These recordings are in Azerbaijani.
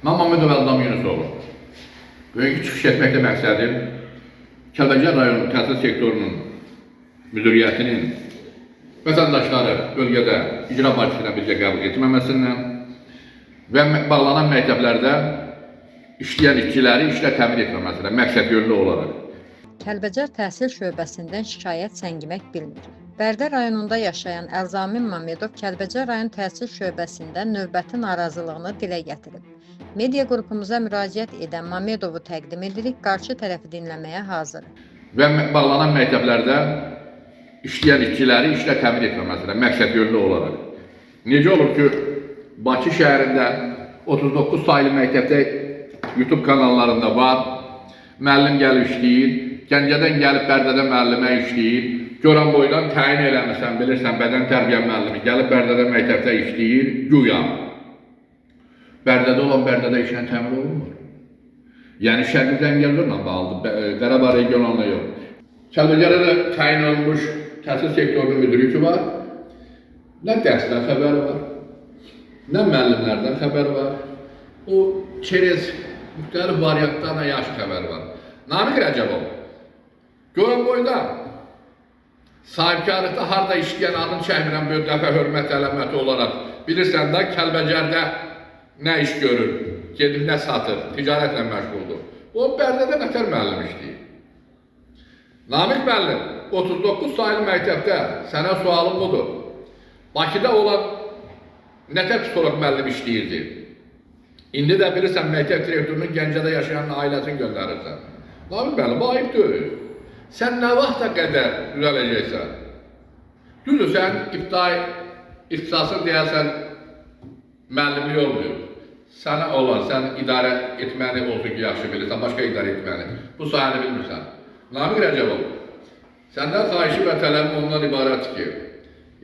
Mən Məmmədov Əldam Yunusoğlu. Bugünkü çıxış etməklə məqsədim Kəlbəcər rayonu təhsil sektorunun müdiriyyətinin vətəndaşları bölgədə icra başçısına bircə qəbul etməməsindən və bağlanan məktəblərdə işləyən işçiləri işlə təmin etməməsindən məqsəd yönlü olaraq. Kəlbəcər təhsil şöbəsindən şikayət səngimək bilmir. Bərdə rayonunda yaşayan Əlzamin Məmmədov Kəlbəcər rayon təhsil şöbəsində növbəti narazılığını dilə gətirib. Media qrupumuza müraciət edən Məmmədovu təqdim edirik, qarşı tərəfi dinləməyə hazırıq. Və bağlanan məktəblərdə işləyən işçiləri işlə təmin etməməsindən məqsəd yönlü olaraq. Necə olur ki, Bakı şəhərində 39 sayılı məktəbdə YouTube kanallarında var, müəllim gəlib işləyir, Gəncədən gəlib Bərdədə müəllimə işləyir, Goranboydan təyin eləmirsən, bilirsən, bədən tərbiyə müəllimi gəlib Bərdədə məktəbdə işləyir, güya. Bərdədə olan Bərdədə işlə təmin olunmur. Yəni Şərqi Zəngəzurla bağlıdır, Qarabağ regionalına yox. Kəlbəcərdə də təyin olunmuş təhsil sektorunun müdiri var. Nə dərsdən xəbəri var, nə müəllimlərdən xəbəri var. O çerez müxtəlif variantlarla yaxşı xəbəri var. Namiq Rəcəbov, Goranboyda sahibkarlıqda harda işləyən adını çəkmirəm bir dəfə hörmət əlaməti olaraq. Bilirsən də Kəlbəcərdə nə iş görür, gedib nə satır, ticarətlə məşğuldur. O Bərdədə nətər müəllim işləyir. Namiq müəllim, 39 sayılı məktəbdə sənə sualım budur. Bakıda olan nətər psixoloq müəllim işləyirdi. İndi də bilirsən, məktəb direktorunun Gəncədə yaşayan ailəsini göndərirsən. Namiq müəllim, bu ayıb deyil. Sən nə vaxta qədər düzələcəksən? Düzdür, sən ixtisasın deyərsən, müəllimlik olmuyor. Sənə olan, sən idarə etməni olsun ki, yaxşı bilirsən, başqa idarə etməni. Bu sayəni bilmirsən. Namiq Rəcəbov, səndən xahişi və tələbim ondan ibarət ki,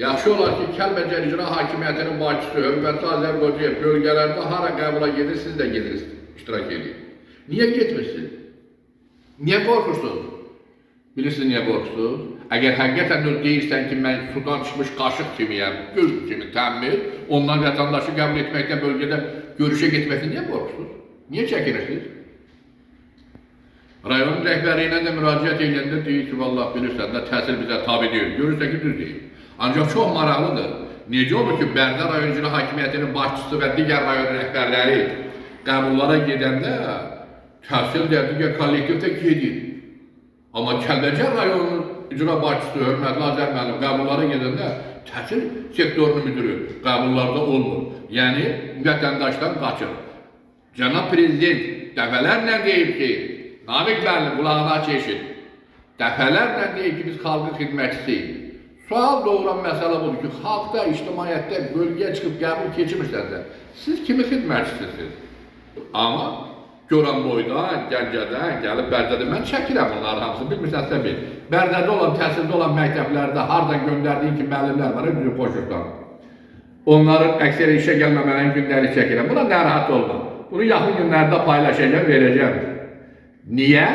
yaxşı olar ki, Kəlbəcər İcra Hakimiyyətinin başçısı, hörmətli Azərbaycan bölgələrdə hara qəbula gedirsiniz də gedirsiniz, iştirak edin. Niyə getmirsiniz? Niyə qorxursunuz? Bilirsiniz niyə qorxursunuz? Əgər həqiqətən deyirsən ki, mən sudan çıxmış qaşıq kimiyəm, göz kimi təmmir, ondan vətəndaşı qəbul etməkdən bölgədə görüşə getməkdən niyə qorxursunuz? Niyə çəkinirsiniz? Rayonun rəhbərliyinə də müraciət edəndə deyir ki, vallah bilirsən də təhsil bizə tabi deyil, görürsən ki, düz deyil. Ancaq çox maraqlıdır. Necə olur ki, Bərdə rayon icra hakimiyyətinin başçısı və digər rayon rəhbərləri qəbullara gedəndə təhsil də digər kollektivdə gedir. Amma Kəlbəcər rayonunun icra başçısı, hörmətli Azər müəllim qəbullara gedəndə təhsil sektorunun müdürü qəbullarda olmur. Yəni, vətəndaşdan qaçır. Cənab Prezident dəfələrlə deyib ki, Namiq müəllim qulağına eşit. Dəfələrlə deyib ki, biz xalqın xidmətçisiyik. Sual doğuran məsələ budur ki, xalqda, ictimaiyyətdə bölgəyə çıxıb qəbul keçmirsənsə, siz kimi xidmətçisiniz? Amma Goranboydan, Gəncədən, gəlib Bərdədə mən çəkirəm onların hamısını, bilmirsənsə bil. Bərdədə olan, təhsildə olan məktəblərdə hardan göndərdiyin ki, müəllimlər var, düzü qoşursan. Onların əksəri işə gəlməmələrin günləri çəkirəm. Buna narahat olma. Bunu yaxın günlərdə paylaşacağım, verəcəm. Niyə?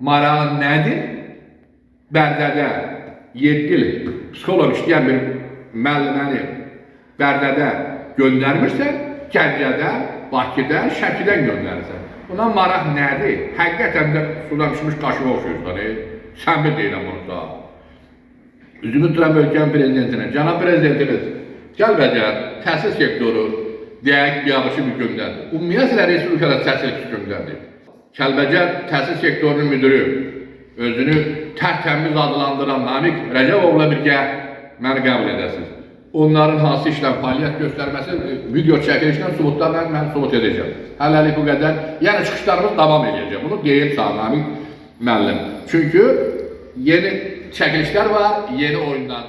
Marağın nədir? Bərdədə 7 il psixolog işləyən bir müəlliməni Bərdədə göndərmirsən, Gəncədə, Bakıda, Şəkidən göndərirsən. Buna maraq nədir? Həqiqətən də sudan düşmüş qaşığa oxuyursan, səmimi deyiləm onu da. Üzümü tuturam ölkənin prezidentinə, cənab prezidentimiz, Kəlbəcər təhsil sektoru deyək biabışı bir gündədir. Ümumiyyətlə Respublikada təhsil gündədir. Kəlbəcər təhsil sektorunun müdürü, özünü tərtəmiz adlandıran Namiq Rəcəbovla birgə məni qəbul edəsiniz. Onların hansı işlə fəaliyyət göstərməsi, video çəkilişlə subutlarla mən subut edəcəm. Hələlik bu qədər, yəni çıxışlarımız davam edəcək. Bunu deyib sağ Namiq müəllim. Çünki yeni çəkilişlər var, yeni oyunlar.